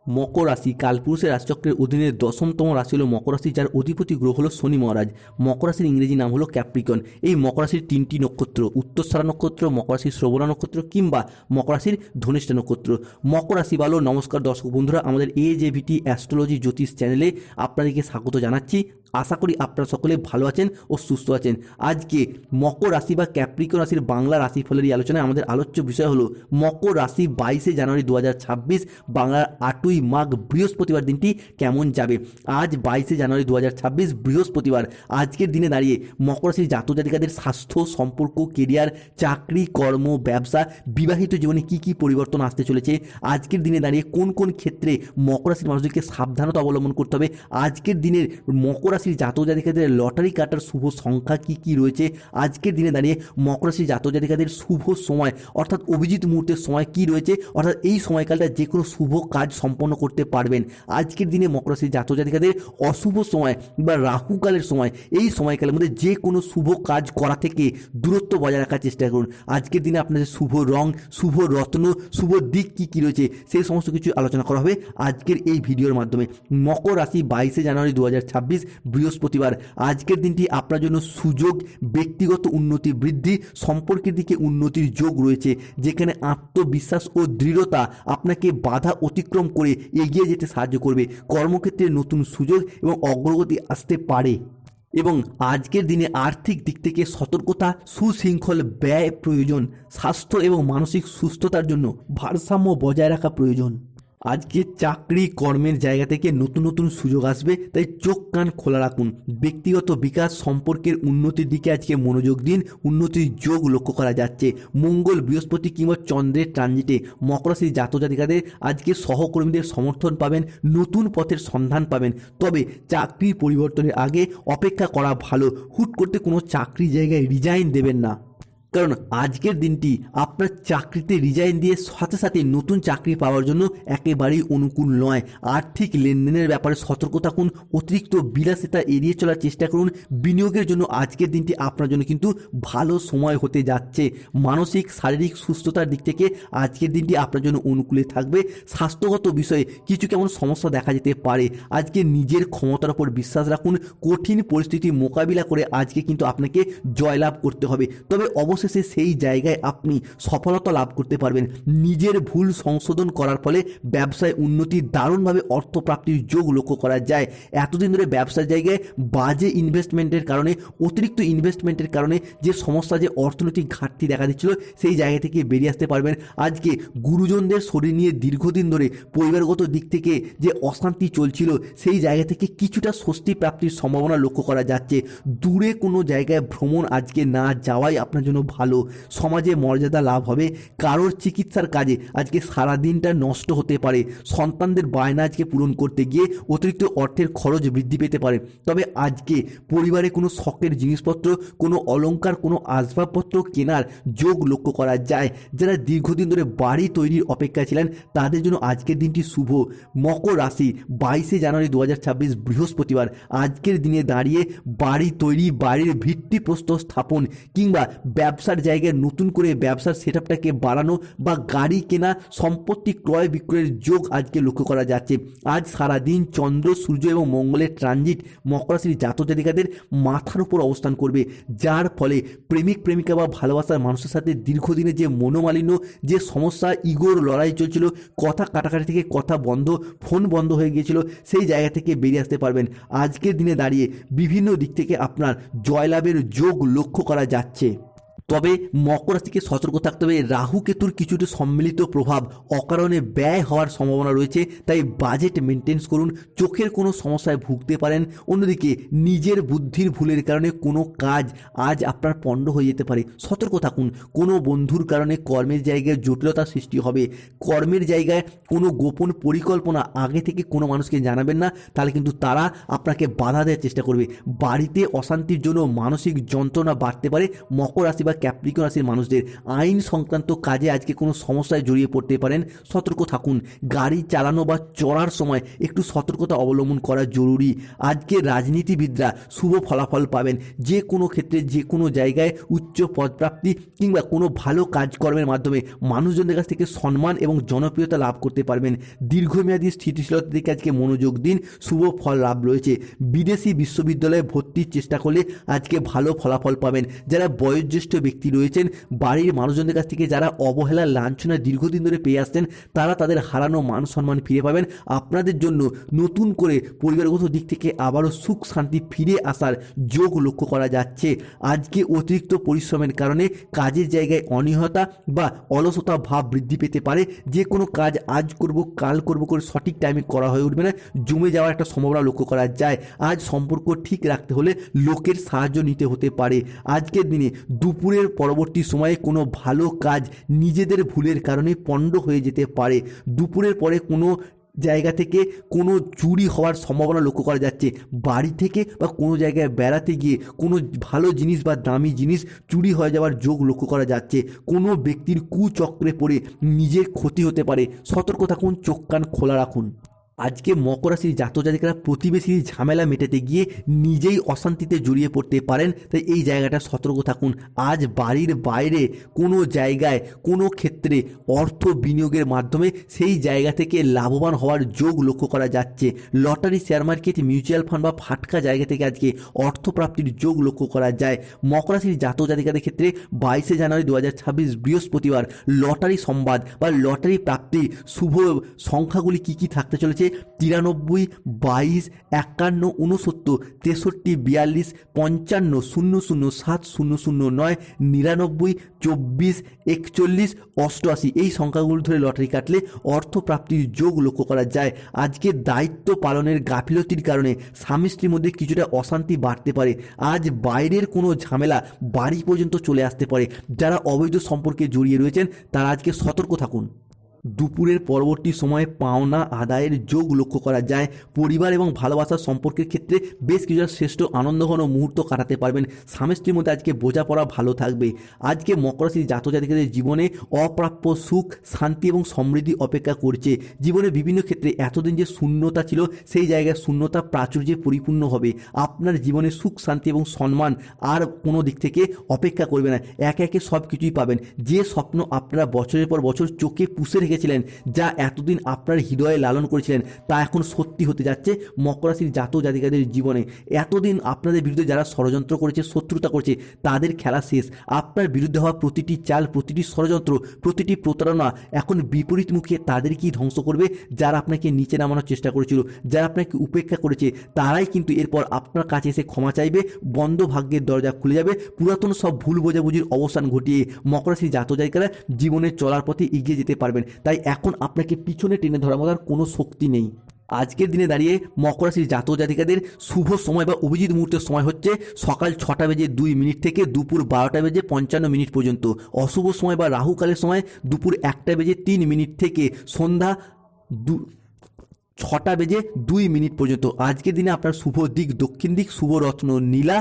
মকর রাশি কালপুরুষের রাশিচক্রের অধীনে 10তম রাশি হলো মকর রাশি, যার অধিপতি গ্রহ হলো শনি মহারাজ। মকর রাশির ইংরেজি নাম হলো ক্যাপ্রিকন। এই মকর রাশির 3টি নক্ষত্র, উত্তরসারা নক্ষত্র, মকর রাশির শ্রবণা নক্ষত্র কিংবা মকর রাশির ধনিষ্ঠা নক্ষত্র। মকর রাশি ভালো। নমস্কার দর্শক বন্ধুরা, আমাদের AJVT অ্যাস্ট্রোলজি জ্যোতিষ চ্যানেলে আপনাদেরকে স্বাগত জানাচ্ছি। আশা করি আপনারা সকলে ভালো আছেন ও সুস্থ আছেন। আজকে মকর রাশি বা ক্যাপ্রিকন রাশির বাংলা রাশিফলের এই আলোচনায় আমাদের আলোচ্য বিষয় হলো মকর রাশি 22শে জানুয়ারি 2026 বাংলার 8ই মাঘ বৃহস্পতিবার দিনটি কেমন যাবে। আজ 22শে জানুয়ারি 2026 বৃহস্পতিবার। আজকের দিনে দাঁড়িয়ে মকর রাশির জাতক জাতিকাদের স্বাস্থ্য, সম্পর্ক, কেরিয়ার, চাকরি, কর্ম, ব্যবসা, বিবাহিত জীবনে কি কি পরিবর্তন আসতে চলেছে, আজকের দিনে দাঁড়িয়ে কোন কোন ক্ষেত্রে মকর রাশির মানুষদেরকে সাবধানতা অবলম্বন করতে হবে, আজকের দিনের মকর রাশির জাতক জাতিকাদের লটারি কাটার শুভ সংখ্যা কি কি রয়েছে, আজকের দিনে দাঁড়িয়ে মকর রাশির জাতক জাতিকাদের শুভ সময় অর্থাৎ অভিজিৎ মুহূর্তের সময় কি রয়েছে, অর্থাৎ এই সময়কালটা যে কোনো শুভ কাজ সম্পন্ন করতে পারবেন। আজকের দিনে মকর রাশির জাতক জাতিকাদের অশুভ সময় বা রাহুকালের সময়, এই সময়কালের মধ্যে যে কোনো শুভ কাজ করা থেকে দূরত্ব বজায় রাখার চেষ্টা করুন। আজকের দিনে আপনাদের শুভ রং, শুভ রত্ন, শুভ দিক কি কি রয়েছে সেই সমস্ত কিছু আলোচনা করা হবে আজকের এই ভিডিওর মাধ্যমে। মকর রাশি 22শে জানুয়ারি 2026 বৃহস্পতিবার। আজকের দিনটি আপনার জন্য সুযোগ, ব্যক্তিগত উন্নতি বৃদ্ধি, সম্পর্কের দিকে উন্নতির যোগ রয়েছে, যেখানে আত্মবিশ্বাস ও দৃঢ়তা আপনাকে বাধা অতিক্রম করে এগিয়ে যেতে সাহায্য করবে। কর্মক্ষেত্রে নতুন সুযোগ এবং অগ্রগতি আসতে পারে। এবং আজকের দিনে আর্থিক দিক থেকে সতর্কতা, সুশৃঙ্খল ব্যয় প্রয়োজন। স্বাস্থ্য এবং মানসিক সুস্থতার জন্য ভারসাম্য বজায় রাখা প্রয়োজন। আজকে চাকরি কর্মের জায়গা থেকে নতুন নতুন সুযোগ আসবে, তাই চোখ কান খোলা রাখুন। ব্যক্তিগত বিকাশ, সম্পর্কের উন্নতির দিকে আজকে মনোযোগ দিন। উন্নতির যোগ লক্ষ্য করা যাচ্ছে। মঙ্গল, বৃহস্পতি কিংবা চন্দ্রের ট্রানজিটে মকর রাশির জাতক জাতিকাদের আজকে সহকর্মীদের সমর্থন পাবেন, নতুন পথের সন্ধান পাবেন। তবে চাকরি পরিবর্তনের আগে অপেক্ষা করা ভালো। হুট করতে কোনো চাকরি জায়গায় রিজাইন দেবেন না, কারণ আজকের দিনটি আপনার চাকরিতে রিজাইন দিয়ে সাথে সাথে নতুন চাকরি পাওয়ার জন্য একেবারেই অনুকূল নয়। আর্থিক লেনদেনের ব্যাপারে সতর্ক থাকুন। অতিরিক্ত বিলাসিতা এড়িয়ে চলার চেষ্টা করুন। বিনিয়োগের জন্য আজকের দিনটি আপনার জন্য কিন্তু ভালো সময় হতে যাচ্ছে। মানসিক শারীরিক সুস্থতার দিক থেকে আজকের দিনটি আপনার জন্য অনুকূলে থাকবে। স্বাস্থ্যগত বিষয়ে কিছু কেমন সমস্যা দেখা যেতে পারে। আজকে নিজের ক্ষমতার উপর বিশ্বাস রাখুন। কঠিন পরিস্থিতি মোকাবিলা করে আজকে কিন্তু আপনাকে জয়লাভ করতে হবে। তবে অবশ্যই সেই জায়গায় আপনি সফলতা লাভ করতে পারবেন। নিজের ভুল সংশোধন করার ফলে ব্যবসায় উন্নতি, দারুণভাবে অর্থপ্রাপ্তির যোগ লক্ষ্য করা যায়। এতদিন ধরে ব্যবসার জায়গায় বাজে ইনভেস্টমেন্টের কারণে, অতিরিক্ত ইনভেস্টমেন্টের কারণে যে সমস্যা, যে অর্থনৈতিক ঘাটতি দেখা দিচ্ছিল, সেই জায়গা থেকে বেরিয়ে আসতে পারবেন। আজকে গুরুজনদের শরীর নিয়ে দীর্ঘদিন ধরে পরিবারগত দিক থেকে যে অশান্তি চলছিল, সেই জায়গা থেকে কিছুটা স্বস্তি প্রাপ্তির সম্ভাবনা লক্ষ্য করা যাচ্ছে। দূরে কোনো জায়গায় ভ্রমণ আজকে না যাওয়াই আপনার জন্য ভালো। সমাজে মর্যাদা লাভ হবে। কারোর চিকিৎসার কাজে আজকে সারা দিনটা নষ্ট হতে পারে। সন্তানদের বায়না আজকে পূরণ করতে গিয়ে অতিরিক্ত অর্থের খরচ বৃদ্ধি পেতে পারে। তবে আজকে পরিবারে কোনো শখের জিনিসপত্র, কোনো অলংকার, কোনো আসবাবপত্র কেনার যোগ লক্ষ্য করা যায়। যারা দীর্ঘদিন ধরে বাড়ি তৈরির অপেক্ষায় ছিলেন, তাদের জন্য আজকের দিনটি শুভ। মকর রাশি 22শে জানুয়ারি 2026 বৃহস্পতিবার। আজকের দিনে দাঁড়িয়ে বাড়ি তৈরি, বাড়ির ভিত্তিপ্রস্তর স্থাপন কিংবা ব্যবসার জায়গায় নতুন করে ব্যবসার সেটআপটাকে বাড়ানো বা গাড়ি কেনা, সম্পত্তি ক্রয় বিক্রয়ের যোগ আজকে লক্ষ্য করা যাচ্ছে। আজ সারাদিন চন্দ্র, সূর্য এবং মঙ্গলের ট্রানজিট মকর রাশির জাতক জাতিকাদের মাথার উপর অবস্থান করবে, যার ফলে প্রেমিক প্রেমিকা বা ভালোবাসার মানুষের সাথে দীর্ঘদিনের যে মনোমালিন্য, যে সমস্যা, ইগোর লড়াই চলছিল, কথা কাটাকাটি থেকে কথা বন্ধ, ফোন বন্ধ হয়ে গিয়েছিল, সেই জায়গা থেকে বেরিয়ে আসতে পারবেন। আজকের দিনে দাঁড়িয়ে বিভিন্ন দিক থেকে আপনার জয়লাভের যোগ লক্ষ্য করা যাচ্ছে। তবে মকর রাশিকে সতর্ক থাকতে হবে। রাহু কেতুর কিছুটা সম্মিলিত প্রভাব, অকারণে ব্যয় হওয়ার সম্ভাবনা রয়েছে, তাই বাজেট মেনটেন্স করুন। চোখের কোনো সমস্যায় ভুগতে পারেন। অন্যদিকে নিজের বুদ্ধির ভুলের কারণে কোনো কাজ আজ আপনার পণ্ড হয়ে যেতে পারে। সতর্ক থাকুন। কোনো বন্ধুর কারণে কর্মের জায়গায় জটিলতার সৃষ্টি হবে। কর্মের জায়গায় কোনো গোপন পরিকল্পনা আগে থেকে কোনো মানুষকে জানাবেন না, তাহলে কিন্তু তারা আপনাকে বাধা দেওয়ার চেষ্টা করবে। বাড়িতে অশান্তির জন্য মানসিক যন্ত্রণা বাড়তে পারে। মকর রাশি বা বা ক্যাপ্রিকন রাশির মানুষদের আইন সংক্রান্ত কাজে আজকে কোনো সমস্যায় জড়িয়ে পড়তে পারেন, সতর্ক থাকুন। গাড়ি চালানো বা চড়ার সময় একটু সতর্কতা অবলম্বন করা জরুরি। আজকে রাজনীতিবিদরা শুভ ফলাফল পাবেন, যে কোনো ক্ষেত্রে যে কোনো জায়গায় উচ্চ পদপ্রাপ্তি কিংবা কোনো ভালো কাজকর্মের মাধ্যমে মানুষজনদের কাছ থেকে সম্মান এবং জনপ্রিয়তা লাভ করতে পারবেন। দীর্ঘমেয়াদী স্থিতিশীলতার দিকে আজকে মনোযোগ দিন, শুভ ফল লাভ রয়েছে। বিদেশি বিশ্ববিদ্যালয়ে ভর্তির চেষ্টা করলে আজকে ভালো ফলাফল পাবেন। যারা বয়োজ্যেষ্ঠ ব্যক্তি রয়েছেন, বাড়ির মানুষজনদের কাছ থেকে যারা অবহেলা লাঞ্ছনা দীর্ঘদিন ধরে পেয়ে আসছেন, তারা তাদের হারানো মান সম্মান ফিরে পাবেন। আপনাদের জন্য নতুন করে পরিবারগত দিক থেকে আবারও সুখ শান্তি ফিরে আসার যোগ লক্ষ্য করা যাচ্ছে। আজকে অতিরিক্ত পরিশ্রমের কারণে কাজের জায়গায় অনীহতা বা অলসতা ভাব বৃদ্ধি পেতে পারে। যে কোনো কাজ আজ করব কাল করব করে সঠিক টাইমে করা হয়ে উঠবে না, জমে যাওয়ার একটা সম্ভাবনা লক্ষ্য করা যায়। আজ সম্পর্ক ঠিক রাখতে হলে লোকের সাহায্য নিতে হতে পারে। আজকের দিনে দুপুরের পরবর্তী সময়ে কোনো ভালো কাজ নিজেদের ভুলের কারণে পণ্ড হয়ে যেতে পারে। দুপুরের পরে কোনো জায়গা থেকে কোনো চুরি হওয়ার সম্ভাবনা লক্ষ্য করা যাচ্ছে। বাড়ি থেকে বা কোনো জায়গায় বেড়াতে গিয়ে কোনো ভালো জিনিস বা দামি জিনিস চুরি হয়ে যাওয়ার যোগ লক্ষ্য করা যাচ্ছে। কোনো ব্যক্তির কুচক্রে পড়ে নিজের ক্ষতি হতে পারে, সতর্ক থাকুন, চোখ কান খোলা রাখুন। আজকে মকর রাশির জাতক জাতিকারা প্রতিবেশীর ঝামেলা মেটাতে গিয়ে নিজেই অশান্তিতে জড়িয়ে পড়তে পারেন, তাই এই জায়গাটা সতর্ক থাকুন। আজ বাড়ির বাইরে কোনো জায়গায় কোনো ক্ষেত্রে অর্থ বিনিয়োগের মাধ্যমে সেই জায়গা থেকে লাভবান হওয়ার যোগ লক্ষ্য করা যাচ্ছে। Lottery, share market, mutual fund বা ফাটকা জায়গা থেকে আজকে অর্থপ্রাপ্তির যোগ লক্ষ্য করা যায়। মকর রাশির জাতক জাতিকাদের ক্ষেত্রে 22 জানুয়ারি 2026 বৃহস্পতিবার লটারি সংবাদ বা লটারি প্রাপ্তির শুভ সংখ্যাগুলি কী কী থাকতে চলেছে: 93, 22, 51, 69, 63, 42, 55, 00, 7009, 99, 24, 41, 88 এই সংখ্যাগুলো ধরে লটারি কাটলে অর্থপ্রাপ্তির যোগ লক্ষ্য করা যায়। আজকে দায়িত্ব পালনের গাফিলতির কারণে স্বামী স্ত্রীর মধ্যে কিছুটা অশান্তি বাড়তে পারে। আজ বাইরের কোনো ঝামেলা বাড়ি পর্যন্ত চলে আসতে পারে। যারা অবৈধ সম্পর্কে জড়িয়ে রয়েছেন তারা আজকে সতর্ক থাকুন। দুপুরের পরবর্তী সময়ে পাওনা আদায়ের যোগ লক্ষ্য করা যায়। পরিবার এবং ভালোবাসার সম্পর্কের ক্ষেত্রে বেশ কিছুটা শ্রেষ্ঠ আনন্দঘন মুহূর্ত কাটাতে পারবেন। স্বামী স্ত্রীর মধ্যে আজকে বোঝাপড়া ভালো থাকবে। আজকে মকর রাশির জাতক জাতিকাদের জীবনে অপ্রাপ্য সুখ, শান্তি এবং সমৃদ্ধি অপেক্ষা করছে। জীবনে বিভিন্ন ক্ষেত্রে এতদিন যে শূন্যতা ছিল, সেই জায়গায় শূন্যতা প্রাচুর্যে পরিপূর্ণ হবে। আপনার জীবনে সুখ, শান্তি এবং সম্মান আর কোনো দিক থেকে অপেক্ষা করবে না, একে একে সব কিছুই পাবেন। যে স্বপ্ন আপনারা বছরের পর বছর চোখে পুষে রেখেছিলেন, যা এতদিন আপনার হৃদয়ে লালন করেছিলেন, তা এখন সত্যি হতে যাচ্ছে মকর রাশির জাতক জাতিকাদের জীবনে। এতদিন আপনাদের বিরুদ্ধে যারা ষড়যন্ত্র করেছে, শত্রুতা করেছে, তাদের খেলা শেষ। আপনার বিরুদ্ধে হওয়া প্রতিটি চাল, প্রতিটি ষড়যন্ত্র, প্রতিটি প্রতারণা এখন বিপরীত মুখে তাদেরকেই ধ্বংস করবে। যারা আপনাকে নিচে নামানোর চেষ্টা করেছিল, যারা আপনাকে উপেক্ষা করেছে, তারাই কিন্তু এরপর আপনার কাছে এসে ক্ষমা চাইবে। বন্ধ ভাগ্যের দরজা খুলে যাবে। পুরাতন সব ভুল বোঝাবুঝির অবসান ঘটিয়ে মকর রাশির জাতক জাতিকারা জীবনে চলার পথে এগিয়ে যেতে পারবেন। তাই এখন আপনাকে পিছনে টেনে ধরার মতো আর কোনো শক্তি নেই। আজকের দিনে দাঁড়িয়ে মকর রাশির জাতক জাতিকাদের শুভ সময় বা অভিজিৎ মুহূর্তের সময় হচ্ছে সকাল 6:02 থেকে দুপুর 12:55 পর্যন্ত। অশুভ সময় বা রাহুকালের সময় দুপুর 1:03 থেকে সন্ধ্যা 6:02 পর্যন্ত। আজকের দিনে আপনার শুভ দিক দক্ষিণ দিক, শুভ রত্ন নীলা।